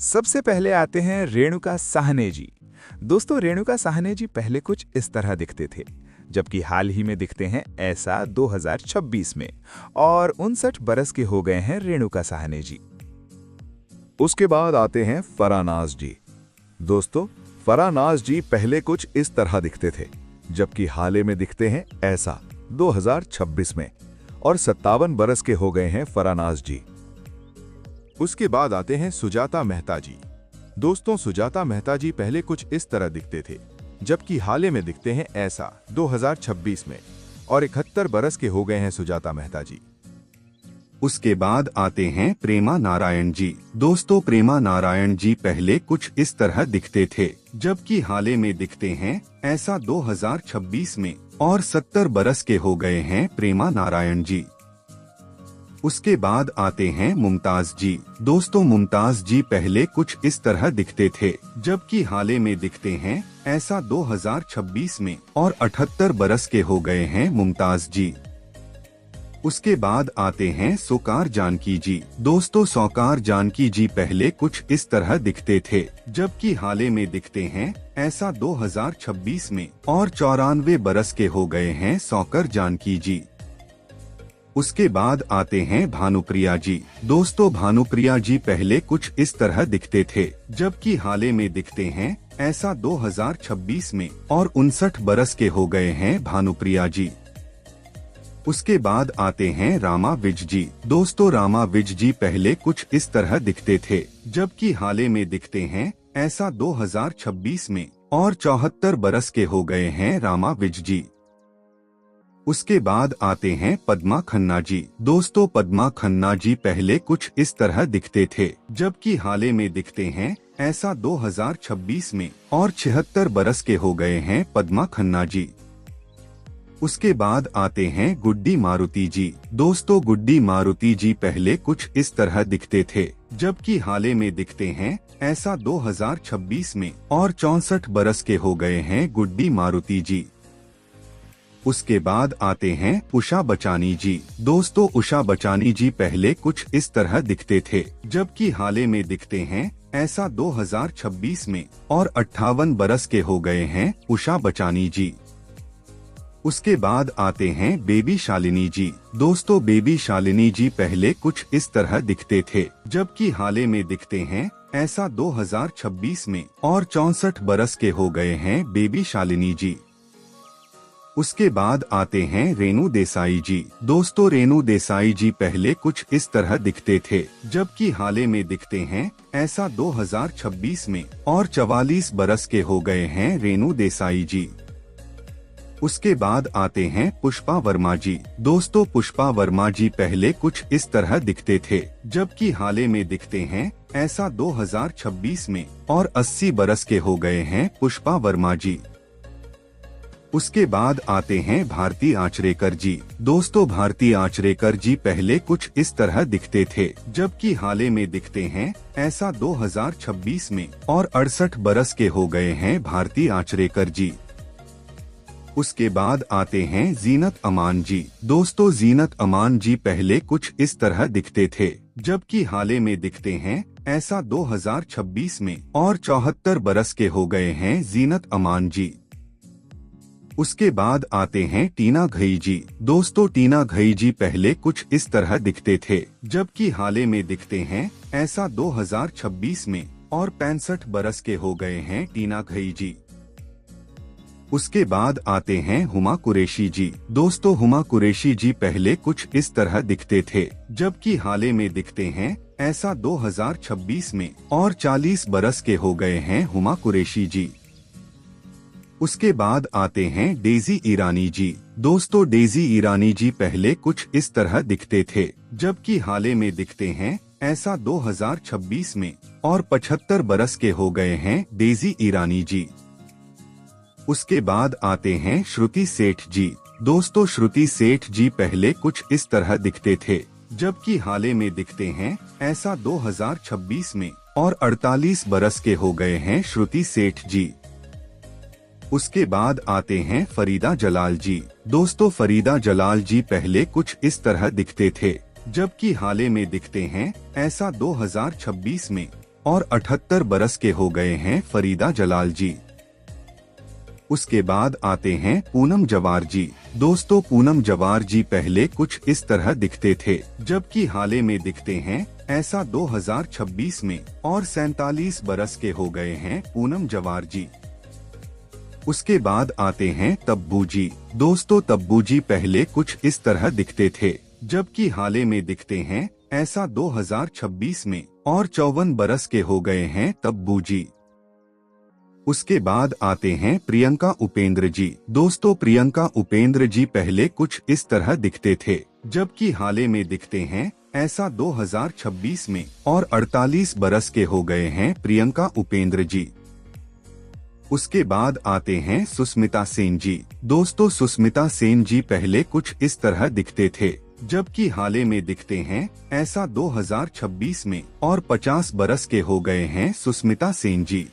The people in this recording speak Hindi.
सबसे पहले आते हैं रेणुका साहने जी। दोस्तों, रेणुका साहने जी पहले कुछ इस तरह दिखते थे, जबकि हाल ही में दिखते हैं ऐसा 2026 में, और 59 बरस के हो गए हैं रेणुका साहने जी। उसके बाद आते हैं फरानाज जी। दोस्तों, फरानाज जी पहले कुछ इस तरह दिखते थे, जबकि हाल में दिखते हैं ऐसा 2026 में, और 57 बरस के हो गए हैं फरानाज जी। उसके बाद आते हैं सुजाता मेहता जी। दोस्तों, सुजाता मेहता जी पहले कुछ इस तरह दिखते थे, जबकि हाल में दिखते हैं ऐसा 2026 में, और 71 बरस के हो गए हैं सुजाता मेहता जी। उसके बाद आते हैं प्रेमा नारायण जी। दोस्तों, प्रेमा नारायण जी पहले कुछ इस तरह दिखते थे, जबकि हाल में दिखते हैं ऐसा 2026 में, और 70 बरस के हो गए हैं प्रेमा नारायण जी। उसके बाद आते हैं मुमताज जी। दोस्तों, मुमताज जी पहले कुछ इस तरह दिखते थे, जबकि हाल में दिखते हैं ऐसा 2026 में, और 78 बरस के हो गए हैं मुमताज जी। उसके बाद आते हैं सोकार जानकी जी। दोस्तों, सोकार जानकी जी पहले कुछ इस तरह दिखते थे, जबकि हाल में दिखते हैं ऐसा 2026 में, और 94 बरस के हो गए हैं सोकर जानकी जी। उसके बाद आते हैं भानुप्रिया जी। दोस्तों, भानुप्रिया जी पहले कुछ इस तरह दिखते थे, जबकि हाल में दिखते हैं ऐसा 2026 में, और 59 बरस के हो गए हैं भानुप्रिया जी। उसके बाद आते हैं रामा विज जी। दोस्तों, रामा विज जी पहले कुछ इस तरह दिखते थे, जबकि हाल में दिखते हैं ऐसा 2026 में, और 74 बरस के हो गए हैं रामा विज जी। उसके बाद आते हैं पद्मा खन्ना जी। दोस्तों, पद्मा खन्ना जी पहले कुछ इस तरह दिखते थे, जबकि हाल में दिखते हैं ऐसा 2026 में, और 76 बरस के हो गए हैं पद्मा खन्ना जी। उसके बाद आते हैं गुड्डी मारुति जी। दोस्तों, गुड्डी मारुति जी पहले कुछ इस तरह दिखते थे, जबकि हाल में दिखते हैं ऐसा 2026 में, और 64 बरस के हो गए हैं गुड्डी मारुति जी। उसके बाद आते हैं उषा बचानी जी। दोस्तों, उषा बचानी जी पहले कुछ इस तरह दिखते थे, जबकि हाल में दिखते हैं ऐसा 2026 में, और 58 बरस के हो गए हैं उषा बचानी जी। उसके बाद आते हैं बेबी शालिनी जी। दोस्तों, बेबी शालिनी जी पहले कुछ इस तरह दिखते थे, जबकि हाल में दिखते हैं ऐसा 2026 में, और 64 बरस के हो गए हैं बेबी शालिनी जी। उसके बाद आते हैं रेणु देसाई जी। दोस्तों, रेणु देसाई जी पहले कुछ इस तरह दिखते थे, जबकि हाल में दिखते हैं ऐसा 2026 में, और 44 बरस के हो गए हैं रेणु देसाई जी। उसके बाद आते हैं पुष्पा वर्मा जी। दोस्तों, पुष्पा वर्मा जी पहले कुछ इस तरह दिखते थे, जबकि हाल में दिखते हैं ऐसा 2026 में, और 80 बरस के हो गए हैं पुष्पा वर्मा जी। उसके बाद आते हैं भारती आचरेकर जी। दोस्तों, भारती आचरेकर जी पहले कुछ इस तरह दिखते थे, जबकि हाल में दिखते हैं ऐसा 2026 में, और 68 बरस के हो गए हैं भारती आचरेकर जी। उसके बाद आते हैं जीनत अमान जी। दोस्तों, जीनत अमान जी पहले कुछ इस तरह दिखते थे, जबकि हाल में दिखते हैं ऐसा 2026 में, और 74 बरस के हो गए हैं जीनत अमान जी। उसके बाद आते हैं टीना घई जी। दोस्तों, टीना घई जी पहले कुछ इस तरह दिखते थे, जबकि हाल में दिखते हैं ऐसा 2026 में, और 65 बरस के हो गए हैं टीना घई जी। उसके बाद आते हैं हुमा कुरैशी जी। दोस्तों, हुमा कुरैशी जी पहले कुछ इस तरह दिखते थे, जबकि हाल में दिखते हैं ऐसा 2026 में, और 40 बरस के हो गए हैं हुमा कुरैशी जी। उसके बाद आते हैं डेजी ईरानी जी। दोस्तों, डेजी ईरानी जी पहले कुछ इस तरह दिखते थे, जबकि हाल में दिखते हैं ऐसा 2026 में, और 75 बरस के हो गए हैं डेजी ईरानी जी। उसके बाद आते हैं श्रुति सेठ जी। दोस्तों, श्रुति सेठ जी पहले कुछ इस तरह दिखते थे, जबकि हाल में दिखते हैं ऐसा 2026 में, और 48 बरस के हो गए हैं श्रुति सेठ जी। उसके बाद आते हैं फरीदा जलाल जी। दोस्तों, फरीदा जलाल जी पहले कुछ इस तरह दिखते थे, जबकि हाल में दिखते हैं ऐसा 2026 में, और 78 बरस के हो गए हैं फरीदा जलाल जी। उसके बाद आते हैं पूनम जवार जी। दोस्तों, पूनम जवार जी पहले कुछ इस तरह दिखते थे, जबकि हाल में दिखते हैं ऐसा 2026 में, और 47 बरस के हो गए हैं पूनम जवार जी। उसके बाद आते हैं तब्बू जी। दोस्तों, तब्बू जी पहले कुछ इस तरह दिखते थे, जबकि हाल में दिखते हैं ऐसा 2026 में, और 54 बरस के हो गए हैं तब्बू जी। उसके बाद आते हैं प्रियंका उपेंद्र जी। दोस्तों, प्रियंका उपेंद्र जी पहले कुछ इस तरह दिखते थे, जबकि हाल में दिखते हैं ऐसा 2026 में, और 48 बरस के हो गए हैं प्रियंका उपेंद्र जी। उसके बाद आते हैं सुस्मिता सेन जी। दोस्तों, सुस्मिता सेन जी पहले कुछ इस तरह दिखते थे, जबकि हाल में दिखते हैं ऐसा 2026 में, और 50 बरस के हो गए हैं सुस्मिता सेन जी।